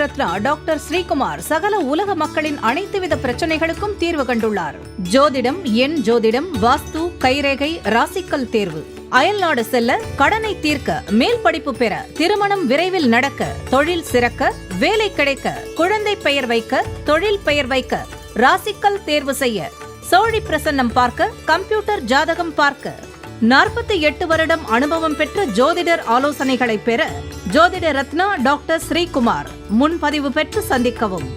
Ratna doctor Sreekumar சகல உலக மக்களின் அனைத்து வித பிரச்சனைகளுக்கும் தீர்வு கண்டுள்ளார். ஜோதிடம், எண் ஜோதிடம், வாஸ்து, கைரேகை, ராசிக்கல் தேர்வு, அயல்நாடு செல்ல, கடனை தீர்க்க, மேல் படிப்பு பெற, திருமணம் விரைவில் நடக்க, தொழில் சிறக்க, வேலை கிடைக்க, குழந்தை பெயர் வைக்க, தொழில் பெயர் வைக்க, ராசிக்கல் தேர்வு செய்ய, சோழி பிரசன்னம் பார்க்க, கம்ப்யூட்டர் ஜாதகம் பார்க்க, 48 வருடம் அனுபவம் பெற்ற ஜோதிடர் ஆலோசனைகளை பெற ஜோதிட ரத்னா டாக்டர் ஸ்ரீகுமார் முன்பதிவு பெற்று சந்திக்கவும்.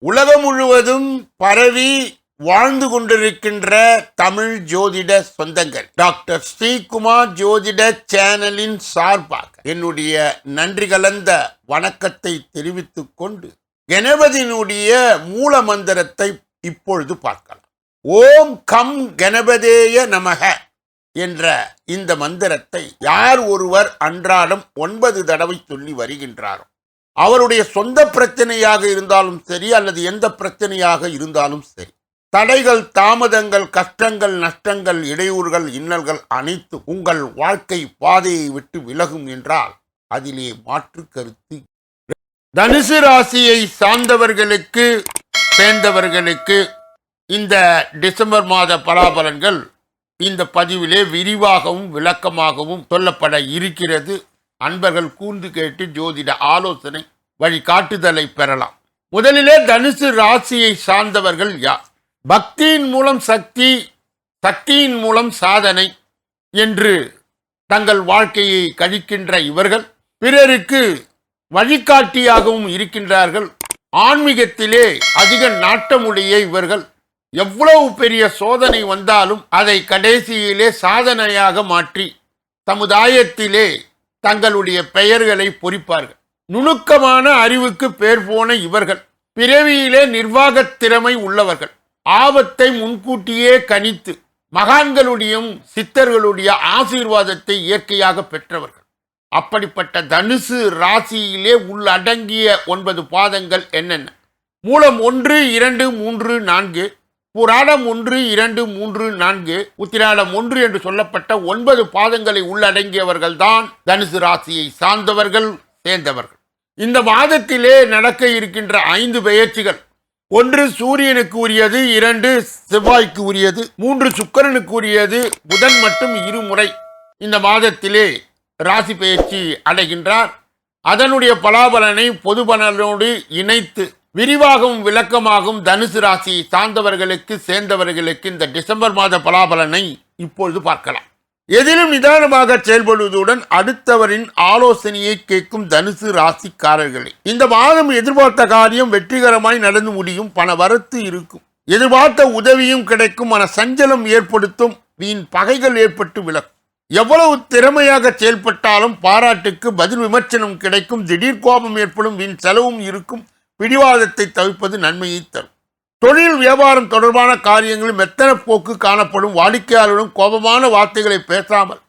உலகம் முழுவதும் பரவி வாழ்ந்து கொண்டிருக்கின்ற தமிழ் ஜோதிட சொந்தங்கள், டாக்டர் ஸ்ரீகுமார் ஜோதிட சேனலின் சார்பாக என்னுடைய நன்றி கலந்த வணக்கத்தை தெரிவித்துக் கொண்டு கணபதியினுடைய மூல மந்திரத்தை இப்பொழுது பார்க்கலாம். ஓம் கம் கணபதேய நமக என்ற இந்த மந்திரத்தை யார் ஒருவர் அன்றாடம் 9 தடவை சொல்லி வருகின்றாரோ, அவருடைய சொந்த பிரச்சனையாக இருந்தாலும் சரி அல்லது எந்த பிரச்சனையாக இருந்தாலும் சரி, தடைகள், தாமதங்கள், கஷ்டங்கள், நஷ்டங்கள், இடையூறுகள், இன்னல்கள் அனைத்தும் உங்கள் வாழ்க்கை பாதையை விட்டு விலகும் என்றால் அதிலே மாற்று கருத்து. தனுசு ராசியை சார்ந்தவர்களுக்கு சேர்ந்தவர்களுக்கு இந்த டிசம்பர் மாத பலாபலன்கள் இந்த பதிவிலே விரிவாகவும் விளக்கமாகவும் சொல்லப்பட இருக்கிறது. அன்பர்கள் கூர்ந்து கேட்டு ஜோதிட ஆலோசனை வழிகாட்டுதலை பெறலாம். முதலிலே தனுசு ராசியை சார்ந்தவர்கள் யார்? பக்தியின் மூலம் சக்தி, சக்தியின் மூலம் சாதனை என்று தங்கள் வாழ்க்கையை கழிக்கின்ற இவர்கள் பிறருக்கு வழிகாட்டியாகவும் இருக்கின்றார்கள். ஆன்மீகத்திலே அதிக நாட்டமுடைய இவர்கள் எவ்வளவு பெரிய சோதனை வந்தாலும் அதை கடைசியிலே சாதனையாக மாற்றி சமுதாயத்திலே தங்களுடைய பெயர்களை பொறிப்பார்கள். நுணுக்கமான அறிவுக்கு பேர் போன இவர்கள் பிறவியிலே நிர்வாகத் திறமை உள்ளவர்கள். ஆபத்தை முன்கூட்டியே கணித்து மகான்களுடைய சித்தர்களுடைய ஆசீர்வாதத்தை இயற்கையாக பெற்றவர்கள். அப்படிப்பட்ட தனுசு ராசியிலே உள்ளடங்கிய 9 பாதங்கள் என்னென்ன? மூலம் 1, 2, 3, 4, புராடம் 1, 2, 3, 4, உத்திராடம் 1 என்று சொல்லப்பட்ட 9 பாதங்களை உள்ளடங்கியவர்கள் தான் தனுசு ராசியை சார்ந்தவர்கள், சேர்ந்தவர்கள். இந்த மாதத்திலே நடக்க இருக்கின்ற 5 பெயர்ச்சிகள், 1 சூரியனுக்கு உரியது, 2 செவ்வாய்க்கு உரியது, 3 சுக்கிரனுக்கு உரியது. புதன் மட்டும் 2 முறை இந்த மாதத்திலே ராசி பெயர்ச்சி அடைகின்றார். அதனுடைய பலாபலனை பொது பலனோடு இணைத்து விரிவாகவும் விளக்கமாகவும் தனுசு ராசியை சார்ந்தவர்களுக்கு சேர்ந்தவர்களுக்கு இந்த டிசம்பர் மாத பலாபலனை இப்பொழுது பார்க்கலாம். எதிலும் நிதானமாக செயல்படுவதுடன் அடுத்தவரின் ஆலோசனையை கேட்கும் தனுசு ராசிக்காரர்களே, இந்த மாதம் எதிர்பார்த்த காரியம் வெற்றிகரமாய் நடந்து முடியும். பண வரத்து இருக்கும். எதிர்பார்த்த உதவியும் கிடைக்கும். மன சஞ்சலம் ஏற்படுத்தும். வீண் பகைகள் ஏற்பட்டு விலகும். எவ்வளவு திறமையாக செயல்பட்டாலும் பாராட்டுக்கு பதில் விமர்சனம் கிடைக்கும். திடீர் கோபம் ஏற்படும். வீண் செலவும் இருக்கும். பிடிவாதத்தை தவிர்ப்பது நன்மையை தரும். தொழில் வியாபாரம் தொடர்பான காரியங்களில் மெத்தன போக்கு காணப்படும். வாடிக்கையாளருடன் கோபமான வார்த்தைகளை பேசாமல்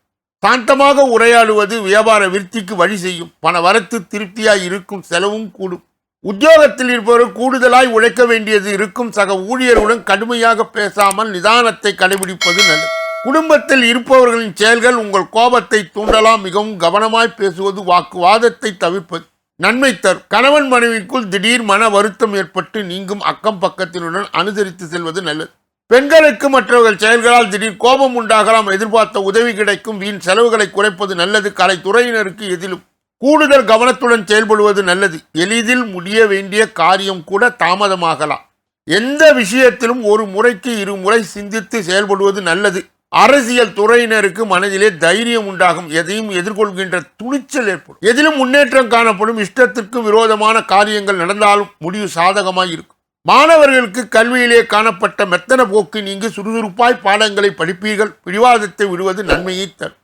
சாந்தமாக உரையாடுவது வியாபார விருத்திக்கு வழி செய்யும். பண வரத்து திருப்தியாய் இருக்கும். செலவும் கூடும். உத்தியோகத்தில் இருப்பவர் கூடுதலாய் உழைக்க வேண்டியது இருக்கும். சக ஊழியருடன் கடுமையாக பேசாமல் நிதானத்தை கடைபிடிப்பது நல்லது. குடும்பத்தில் இருப்பவர்களின் செயல்கள் உங்கள் கோபத்தை தூண்டலாம். மிகவும் கவனமாய் பேசுவது, வாக்குவாதத்தை தவிர்ப்பது நன்மை தரும். கணவன் மனைவிக்குள் திடீர் மன வருத்தம் ஏற்பட்டு நீங்கும். அக்கம் பக்கத்தினுடன் அனுசரித்து செல்வது நல்லது. பெண்களுக்கு மற்றவர்கள் செயல்களால் திடீர் கோபம் உண்டாகலாம். எதிர்பார்த்த உதவி கிடைக்கும். வீண் செலவுகளை குறைப்பது நல்லது. கலைத்துறையினருக்கு எதிலும் கூடுதல் கவனத்துடன் செயல்படுவது நல்லது. எளிதில் முடிய வேண்டிய காரியம் கூட தாமதமாகலாம். எந்த விஷயத்திலும் ஒரு முறைக்கு 2 முறை சிந்தித்து செயல்படுவது நல்லது. அரசியல் துறையினருக்கு மனதிலே தைரியம் உண்டாகும். எதையும் எதிர்கொள்கின்ற துணிச்சல் ஏற்படும். எதிலும் முன்னேற்றம் காணப்படும். இஷ்டத்திற்கு விரோதமான காரியங்கள் நடந்தாலும் முடிவு சாதகமாய் இருக்கும். மாணவர்களுக்கு கல்வியிலே காணப்பட்ட மெத்தன போக்கு நீங்கி சுறுசுறுப்பாய் பாடங்களை படிப்பீர்கள். பிடிவாதத்தை விடுவது நன்மையை தரும்.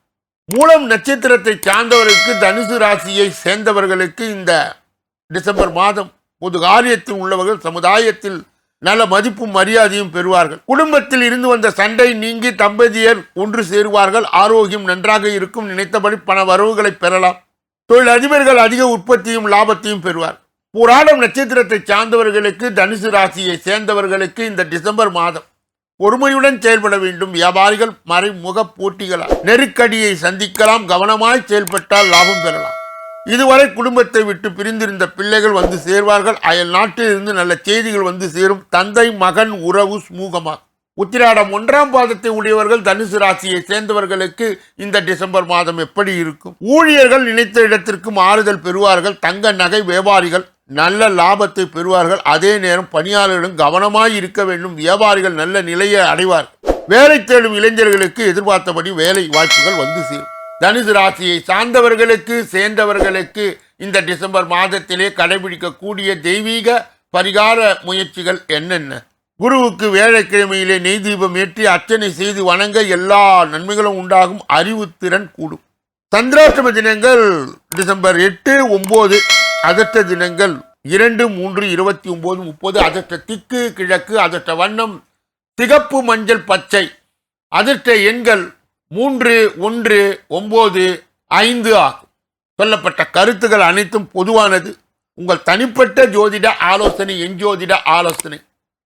மூலம் நட்சத்திரத்தை சார்ந்தவர்களுக்கு, தனுசு ராசியை சேர்ந்தவர்களுக்கு இந்த டிசம்பர் மாதம் பொது காரியத்தில் உள்ளவர்கள் சமுதாயத்தில் நல்ல மதிப்பும் மரியாதையும் பெறுவார்கள். குடும்பத்தில் இருந்து வந்த சண்டை நீங்கி தம்பதியர் ஒன்று சேருவார்கள். ஆரோக்கியம் நன்றாக இருக்கும். நினைத்தபடி பண வரவுகளை பெறலாம். தொழில் அதிபர்கள் அதிக உற்பத்தியும் லாபத்தையும் பெறுவார். புராடம் நட்சத்திரத்தை சார்ந்தவர்களுக்கு, தனுசு ராசியை சேர்ந்தவர்களுக்கு இந்த டிசம்பர் மாதம் பொறுமையுடன் செயல்பட வேண்டும். வியாபாரிகள் மறைமுக போட்டிகளால் நெருக்கடியை சந்திக்கலாம். கவனமாய் செயல்பட்டால் லாபம் பெறலாம். இதுவரை குடும்பத்தை விட்டு பிரிந்திருந்த பிள்ளைகள் வந்து சேர்வார்கள். அயல் நாட்டிலிருந்து நல்ல செய்திகள் வந்து சேரும். தந்தை மகன் உறவு சுமூகமாகும். உத்திராடம் 1ஆம் பாதத்தை உடையவர்கள் தனுசு ராசியை சேர்ந்தவர்களுக்கு இந்த டிசம்பர் மாதம் எப்படி இருக்கும்? ஊழியர்கள் நினைத்த இடத்திற்கு மாறுதல் பெறுவார்கள். தங்க நகை வியாபாரிகள் நல்ல லாபத்தை பெறுவார்கள். அதே நேரம் பணியாளர்களும் கவனமாய் இருக்க வேண்டும். வியாபாரிகள் நல்ல நிலையை அடைவார்கள். வேலை தேடும் இளைஞர்களுக்கு எதிர்பார்த்தபடி வேலை வாய்ப்புகள் வந்து சேரும். தனுசு ராசியை சேர்ந்தவர்களுக்கு இந்த டிசம்பர் மாதத்திலே கடைபிடிக்கக்கூடிய தெய்வீக பரிகார முயற்சிகள் என்னென்ன? குருவுக்கு வேலைக்கிழமையிலே நெய் தீபம் ஏற்றி அர்ச்சனை செய்து வணங்க எல்லா நன்மைகளும் உண்டாகும். அறிவுத்திறன் கூடும். சந்திராஷ்டம தினங்கள் டிசம்பர் 8, 9. அதிர்ஷ்ட தினங்கள் 2, 3, 29, 30. அதிர்ஷ்ட திக்கு கிழக்கு. அதிர்ஷ்ட வண்ணம் சிகப்பு மஞ்சள் பச்சை. அதிர்ஷ்ட எண்கள் 3, 1, 9, 5 ஆகும். சொல்லப்பட்ட கருத்துக்கள் அனைத்தும் பொதுவானது. உங்கள் தனிப்பட்ட ஜோதிட ஆலோசனை எஞ்சோதிட ஆலோசனை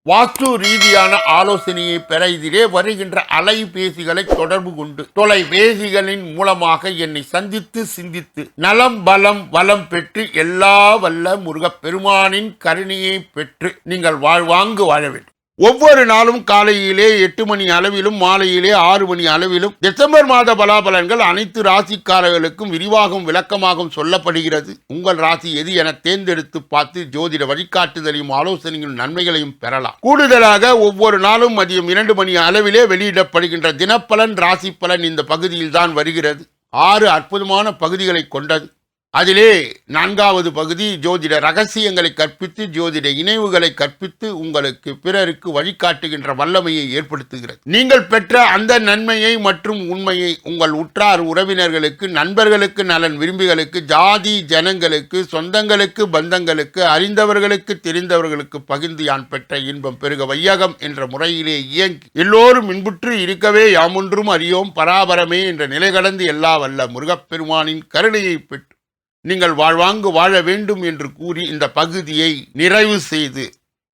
வாஸ்து ரீதியான ஆலோசனையை பெற இதிலே வருகின்ற அலைபேசிகளை தொடர்பு கொண்டு தொலைபேசிகளின் மூலமாக என்னை சந்தித்து சிந்தித்து நலம் பலம் வளம் பெற்று எல்லா வல்ல முருகப் பெருமானின் கருணையை பெற்று நீங்கள் வாழ்வாங்கு வாழ வேண்டும். ஒவ்வொரு நாளும் காலையிலே 8 மணி அளவிலும் மாலையிலே 6 மணி அளவிலும் டிசம்பர் மாத பலாபலன்கள் அனைத்து ராசிக்காரர்களுக்கும் விரிவாகவும் விளக்கமாகவும் சொல்லப்படுகிறது. உங்கள் ராசி எது என தேர்ந்தெடுத்து பார்த்து ஜோதிட வழிகாட்டுதலையும் ஆலோசனையும் நன்மைகளையும் பெறலாம். கூடுதலாக ஒவ்வொரு நாளும் மதியம் 2 மணி அளவிலே வெளியிடப்படுகின்ற தினப்பலன் ராசி பலன் இந்த பகுதியில் தான் வருகிறது. 6 அற்புதமான பகுதிகளை கொண்டது. அதிலே 4வது பகுதி ஜோதிட ரகசியங்களை கற்பித்து ஜோதிட இணைவுகளை கற்பித்து உங்களுக்கு பிறருக்கு வழிகாட்டுகின்ற வல்லமையை ஏற்படுத்துகிறது. நீங்கள் பெற்ற அந்த நன்மையை மற்றும் உண்மையை உங்கள் உற்றார் உறவினர்களுக்கு நண்பர்களுக்கு நலன் விரும்பிகளுக்கு ஜாதி ஜனங்களுக்கு சொந்தங்களுக்கு பந்தங்களுக்கு அறிந்தவர்களுக்கு தெரிந்தவர்களுக்கு பகிர்ந்து யான் பெற்ற இன்பம் பெருக வையகம் என்ற முறையிலே இயங்கி எல்லோரும் இன்புற்று இருக்கவே யாமொன்றும் அறியோம் பராபரமே என்ற நிலை கடந்து எல்லா வல்ல முருகப்பெருமானின் கருணையை பெற்று நீங்கள் வாழ்வாங்கு வாழ வேண்டும் என்று கூறி இந்த பகுதியை நிறைவு செய்து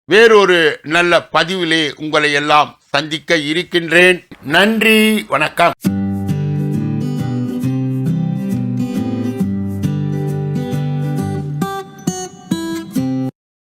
வேறொரு நல்ல பதிவிலே உங்களை எல்லாம் சந்திக்க இருக்கின்றேன். நன்றி, வணக்கம்.